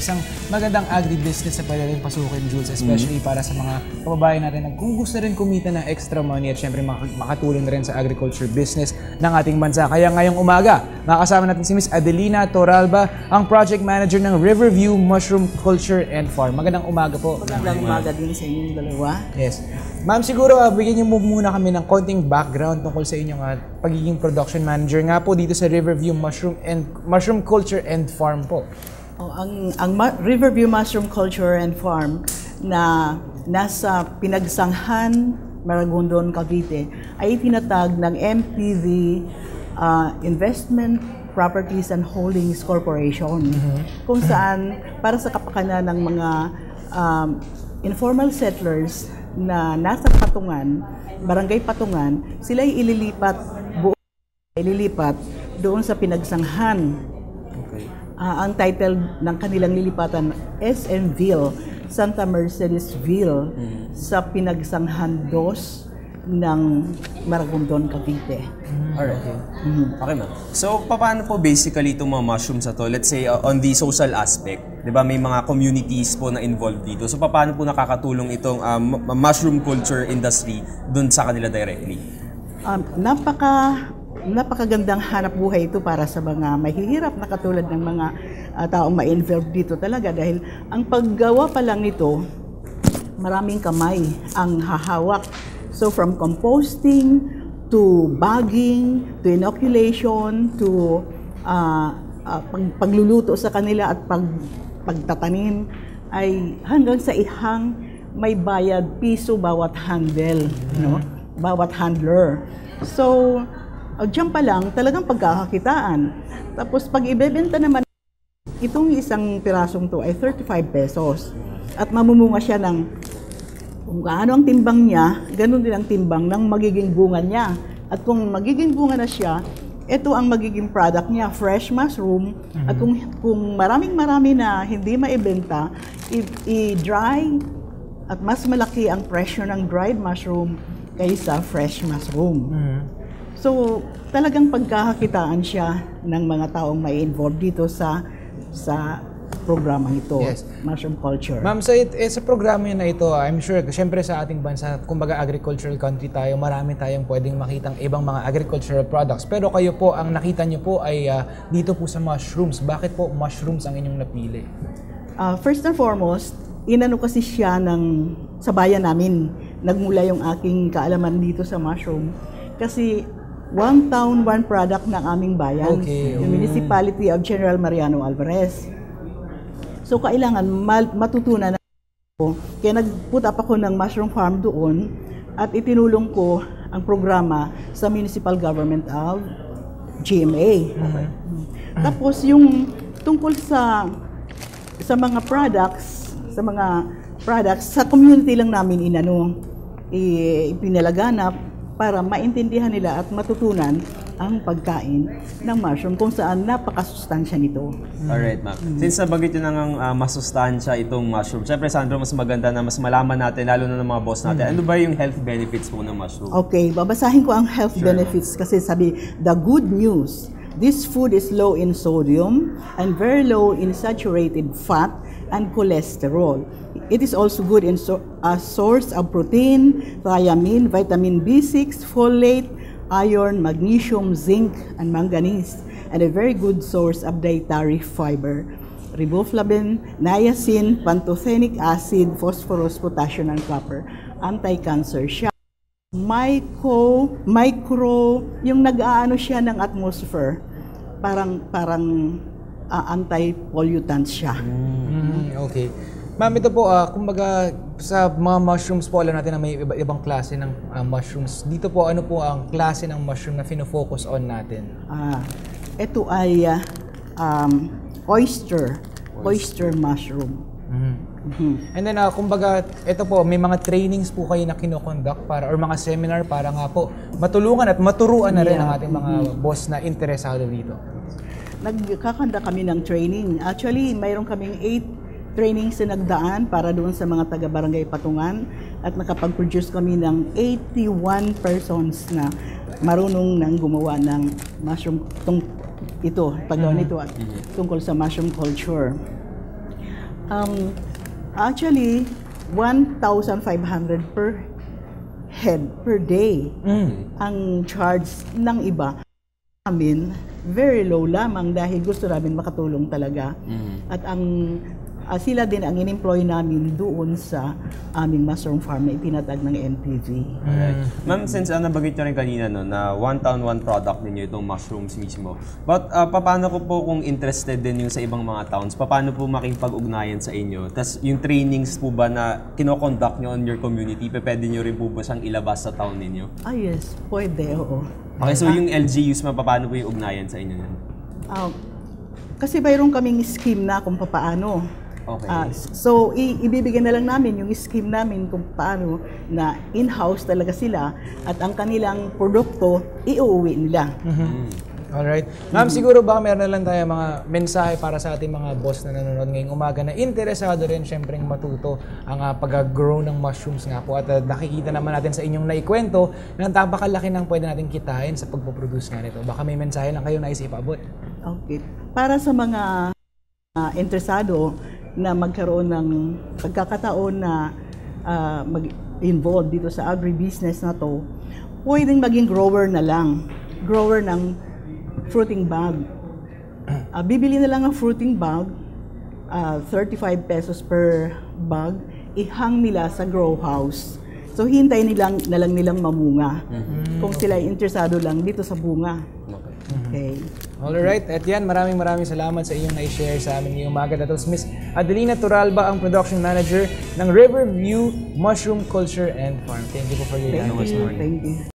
isang magandang agribusiness na pwede rin pasukin, Jules, especially para sa mga kababayan natin na kung gusto rin kumita ng extra money at syempre makatulong na rin sa agriculture business ng ating bansa. Kaya ngayong umaga, makakasama natin si Miss Adelina Torralba, ang Project Manager ng Riverview Mushroom Culture and Farm. Magandang umaga po. Magandang umaga din sa inyong dalawa. Yes. Ma'am, siguro bigyan niyo muna kami ng konting background tungkol sa inyong pagiging production manager nga po dito sa Riverview Mushroom Culture and Farm po. Ang Riverview Mushroom Culture and Farm na nasa Pinagsanghan, Maragondon, Cavite ay tinatag ng MPV Investment Properties and Holdings Corporation, kung saan para sa kapakanan ng mga informal settlers na nasa Patungan, Barangay Patungan, sila ay ililipat doon sa Pinagsanghan. Okay. Ang title ng kanilang lilipatan, SMville, Santa Mercedesville, sa Pinagsanghan 2 ng Maragondon, Cavite. Alright. Okay, ma'am. So, paano po basically itong mga mushrooms na to? Let's say, on the social aspect, di ba, may mga communities po na involved dito. So, paano po nakakatulong itong mushroom culture industry dun sa kanila directly? Napakagandang hanap buhay ito para sa mga mahihirap na katulad ng mga taong ma-involved dito talaga, dahil ang paggawa pa lang nito, maraming kamay ang hahawak. So from composting to bagging to inoculation to pagluluto sa kanila at pagtatanim, ay hanggang sa ihang may bayad piso bawat handle, no? Bawat handler. So diyan pa lang talagang pagkakakitaan. Tapos pag ibebenta naman, itong isang pirasong to ay 35 pesos. At mamumunga siya ng kung gaano ang timbang niya, ganun din ang timbang ng magiging bunga niya. At kung magiging bunga na siya, ito ang magiging product niya, fresh mushroom. At kung marami na hindi maibenta, i-dry, at mas malaki ang presyo ng dried mushroom kaysa fresh mushroom. So, talagang pagkakakitaan siya ng mga taong may involved dito sa programang ito, Yes. mushroom culture. Ma'am, sa programa na ito, I'm sure, syempre sa ating bansa, kumbaga agricultural country tayo, marami tayong pwedeng makitang ibang mga agricultural products. Pero kayo po, ang nakita nyo po ay dito po sa mushrooms. Bakit po mushrooms ang inyong napili? First and foremost, inano kasi siya sa bayan namin. Nagmula yung aking kaalaman dito sa mushroom. Kasi one town, one product ng aming bayan, yung Municipality of General Mariano Alvarez. So, kailangan matutunan na ako. Kaya nag-put up ako ng mushroom farm doon at itinulong ko ang programa sa Municipal Government of GMA. Tapos, yung tungkol sa mga products, sa community lang namin ipinalaganap para maintindihan nila at matutunan ang pagkain ng mushroom kung saan napakasustansya nito. Alright, ma'am. Since nabanggit yun ng masustansya itong mushroom, syempre, Sandro, mas maganda na mas malaman natin, lalo na ng mga boss natin, ano ba yung health benefits po ng mushroom? Okay, babasahin ko ang health benefits kasi sabi, the good news, this food is low in sodium and very low in saturated fat and cholesterol. It is also good in a source of protein, thiamine, vitamin B6, folate, iron, magnesium, zinc, and manganese, and a very good source of dietary fiber. Riboflavin, niacin, pantothenic acid, phosphorus, potassium, and copper. Anti-cancer siya. Micro, yung nag-aano siya ng atmosphere, parang anti-pollutant siya. Okay. Ma'am, ito po, kumbaga sa mga mushrooms po, alam natin na may ibang klase ng mushrooms. Dito po, ano po ang klase ng mushroom na fino-focus on natin? Ito ay oyster mushroom. And then, kumbaga, ito po, may mga trainings po kayo na kinoconduct or mga seminar para nga po matulungan at maturuan na rin ang ating mga boss na interesado dito. Nagkakanda kami ng training. Actually, mayroon kaming 8 trainings na nagdaan para doon sa mga taga-barangay Patungan at nakapag-produce kami ng 81 persons na marunong nang gumawa ng mushroom paggawa nito at tungkol sa mushroom culture. Actually, 1,500 per head per day ang charge ng iba. Amin, very low lamang dahil gusto namin makatulong talaga. At sila din ang in-employ namin doon sa aming mushroom farm na itinatag ng NPV. Ma'am, since nabanggit nyo rin kanina no, na one town, one product ninyo itong mushrooms mismo. But paano ko po kung interested din yung sa ibang mga towns, paano po makipag-ugnayan sa inyo? Tapos yung trainings po ba na kinoconduct nyo on your community, pwede nyo rin po ba siyang ilabas sa town ninyo? Yes, pwede, oo. Okay, so yung LGUs, paano po yung ugnayan sa inyo nun? Kasi mayroon kaming scheme na kung paano. Okay. So, ibibigyan na lang namin yung scheme namin kung paano na in-house talaga sila at ang kanilang produkto, iuuwi nila. Alright. Ma'am, siguro baka meron na lang tayo mga mensahe para sa ating mga boss na nanonood ngayong umaga na interesado rin syempreng matuto ang pag-grow ng mushrooms nga po. At nakikita naman natin sa inyong naikwento na napakalaki ng pwede natin kitain sa pagpoproduce nga nito. Baka may mensahe lang kayo na isipabot. Okay. Para sa mga interesado na magkaroon ng pagkakataon na mag-involve dito sa agribusiness na to, pwedeng maging grower na lang. Grower ng fruiting bag. Bibili na lang ng fruiting bag, 35 pesos per bag, ihang nila sa grow house. So hintay na lang nilang mamunga. Kung sila interesado lang dito sa bunga. Okay. Alright, at yan, maraming salamat sa inyong na-share sa amin ngayong umaga. That was Miss Adelina Turalba, ang production manager ng Riverview Mushroom Culture and Farm. Thank you po for your time this morning. Thank you.